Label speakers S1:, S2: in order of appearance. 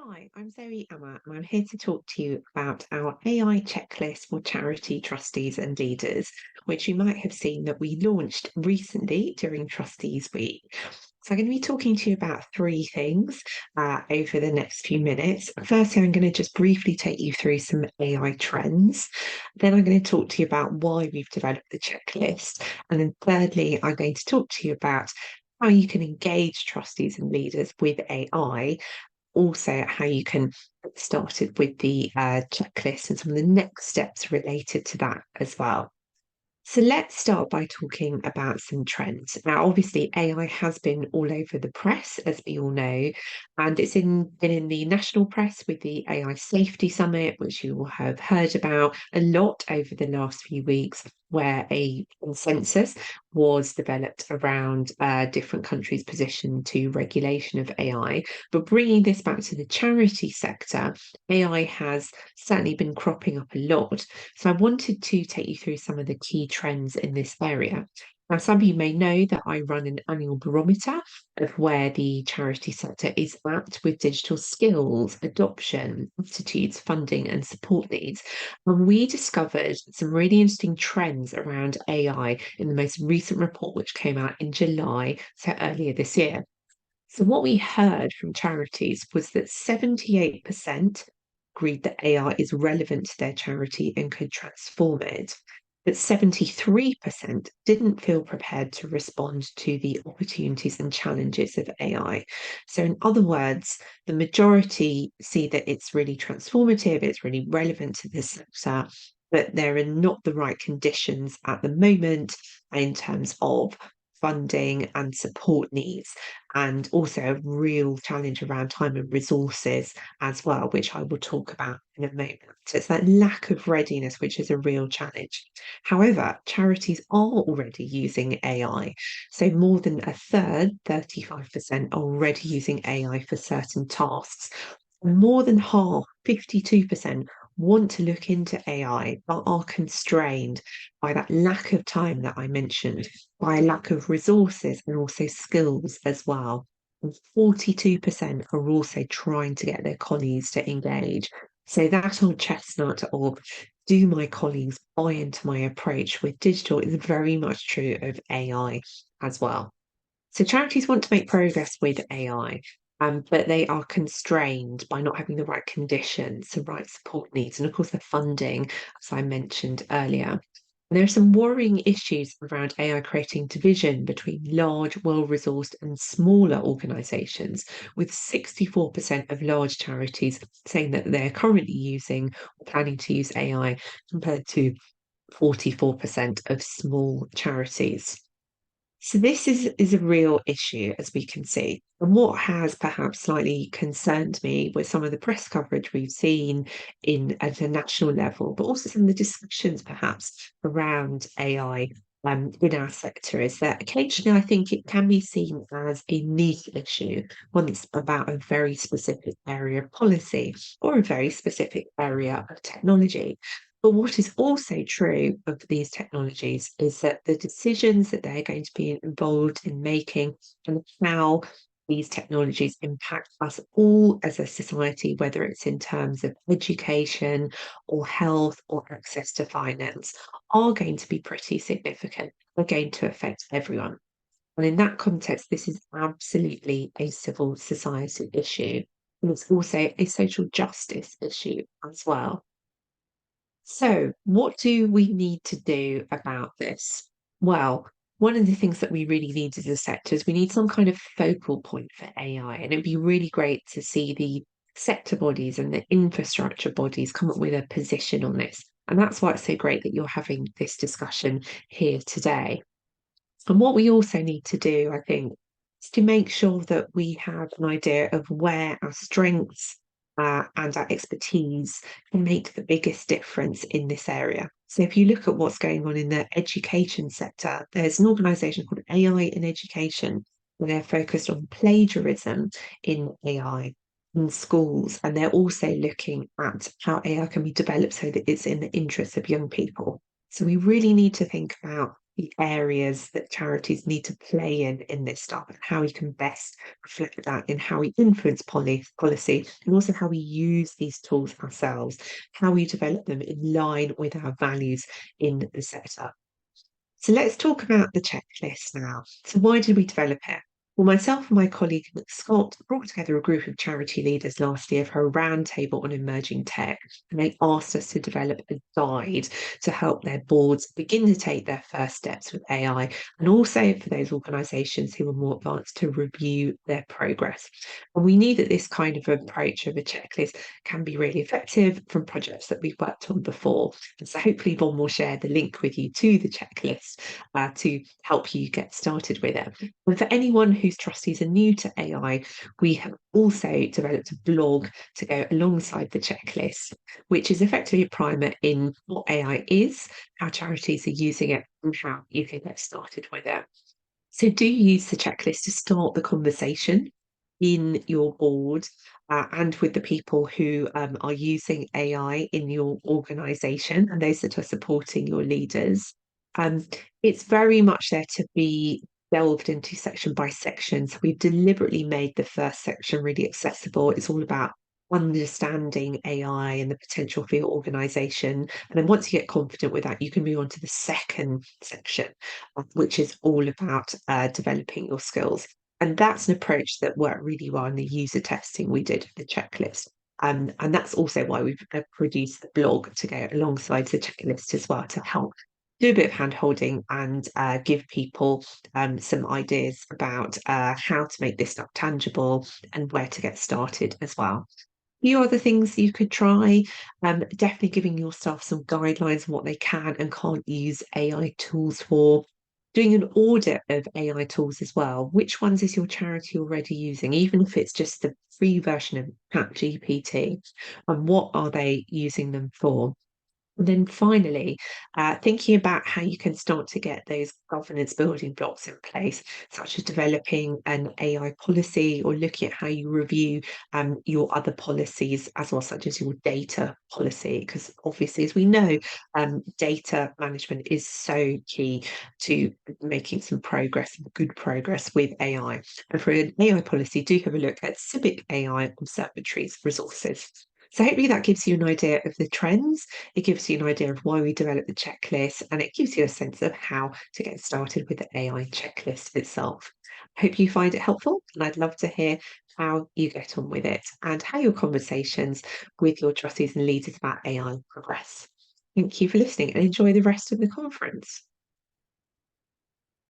S1: Hi, I'm Zoe Amar, and I'm here to talk to you about our AI checklist for charity trustees and leaders, which you might have seen that we launched recently during Trustees Week. So, I'm going to be talking to you about three things over the next few minutes. Firstly, I'm going to just briefly take you through some AI trends. Then, I'm going to talk to you about why we've developed the checklist. And then, thirdly, I'm going to talk to you about how you can engage trustees and leaders with AI, also how you can get started with the checklist and some of the next steps related to that as well. So let's start by talking about some trends. Now, obviously, AI has been all over the press, as we all know, and been in the national press with the AI Safety Summit, which you will have heard about a lot over the last few weeks, where a consensus was developed around different countries' position to regulation of AI. But bringing this back to the charity sector, AI has certainly been cropping up a lot. So I wanted to take you through some of the key trends in this area. Now, some of you may know that I run an annual barometer of where the charity sector is at with digital skills, adoption, attitudes, funding, and support needs. And we discovered some really interesting trends around AI in the most recent report, which came out in July, so earlier this year. So, what we heard from charities was that 78% agreed that AI is relevant to their charity and could transform it. But 73% didn't feel prepared to respond to the opportunities and challenges of AI. So, in other words, the majority see that it's really transformative, it's really relevant to this sector, but there are not the right conditions at the moment in terms of funding and support needs, and also a real challenge around time and resources as well, which I will talk about in a moment. So it's that lack of readiness, which is a real challenge. However, charities are already using AI. So more than a third, 35%, are already using AI for certain tasks. And more than half, 52%, want to look into AI but are constrained by that lack of time that I mentioned, by a lack of resources and also skills as well. And 42% are also trying to get their colleagues to engage. So that old chestnut of do my colleagues buy into my approach with digital is very much true of AI as well. So charities want to make progress with AI, but they are constrained by not having the right conditions, the right support needs, and of course the funding, as I mentioned earlier. There are some worrying issues around AI creating division between large, well-resourced and smaller organisations, with 64% of large charities saying that they're currently using or planning to use AI compared to 44% of small charities. So this is a real issue, as we can see. And what has perhaps slightly concerned me with some of the press coverage we've seen in at a national level, but also some of the discussions perhaps around AI in our sector, is that occasionally I think it can be seen as a niche issue, one that's about a very specific area of policy or a very specific area of technology. But what is also true of these technologies is that the decisions that they're going to be involved in making and how these technologies impact us all as a society, whether it's in terms of education or health or access to finance, are going to be pretty significant. They're going to affect everyone. And in that context, this is absolutely a civil society issue. And it's also a social justice issue as well. So, what do we need to do about this? Well, one of the things that we really need as a sector is we need some kind of focal point for AI. And it'd be really great to see the sector bodies and the infrastructure bodies come up with a position on this. And that's why it's so great that you're having this discussion here today. And what we also need to do, I think, is to make sure that we have an idea of where our strengths and our expertise can make the biggest difference in this area. So, if you look at what's going on in the education sector, there's an organisation called AI in Education, where they're focused on plagiarism in AI in schools, and they're also looking at how AI can be developed so that it's in the interests of young people. So, we really need to think about the areas that charities need to play in this stuff, and how we can best reflect that in how we influence policy, and also how we use these tools ourselves, how we develop them in line with our values in the sector. So let's talk about the checklist now. So why did we develop it? Well, myself and my colleague Nick Scott brought together a group of charity leaders last year for a roundtable on emerging tech, and they asked us to develop a guide to help their boards begin to take their first steps with AI, and also for those organisations who are more advanced to review their progress. And we knew that this kind of approach of a checklist can be really effective from projects that we've worked on before. And so hopefully Von will share the link with you to the checklist to help you get started with it. And for anyone whose trustees are new to AI, we have also developed a blog to go alongside the checklist, which is effectively a primer in what AI is, how charities are using it, and how you can get started with it. So do use the checklist to start the conversation in your board and with the people who are using AI in your organisation and those that are supporting your leaders. Um, it's very much there to be delved into section by section. So we've deliberately made the first section really accessible. It's all about understanding AI and the potential for your organisation. And then once you get confident with that, you can move on to the second section, which is all about developing your skills. And that's an approach that worked really well in the user testing we did of the checklist. And that's also why we've produced the blog to go alongside the checklist as well, to help do a bit of hand holding and give people some ideas about how to make this stuff tangible and where to get started as well. Few other things you could try, definitely giving your staff some guidelines on what they can and can't use AI tools for. Doing an audit of AI tools as well. Which ones is your charity already using, even if it's just the free version of ChatGPT, and what are they using them for? And then finally, thinking about how you can start to get those governance building blocks in place, such as developing an AI policy or looking at how you review your other policies as well, such as your data policy. Because obviously, as we know, data management is so key to making some progress, good progress with AI. And for an AI policy, do have a look at Civic AI Observatory's resources. So hopefully that gives you an idea of the trends. It gives you an idea of why we developed the checklist, and it gives you a sense of how to get started with the AI checklist itself. I hope you find it helpful, and I'd love to hear how you get on with it and how your conversations with your trustees and leaders about AI progress. Thank you for listening and enjoy the rest of the conference.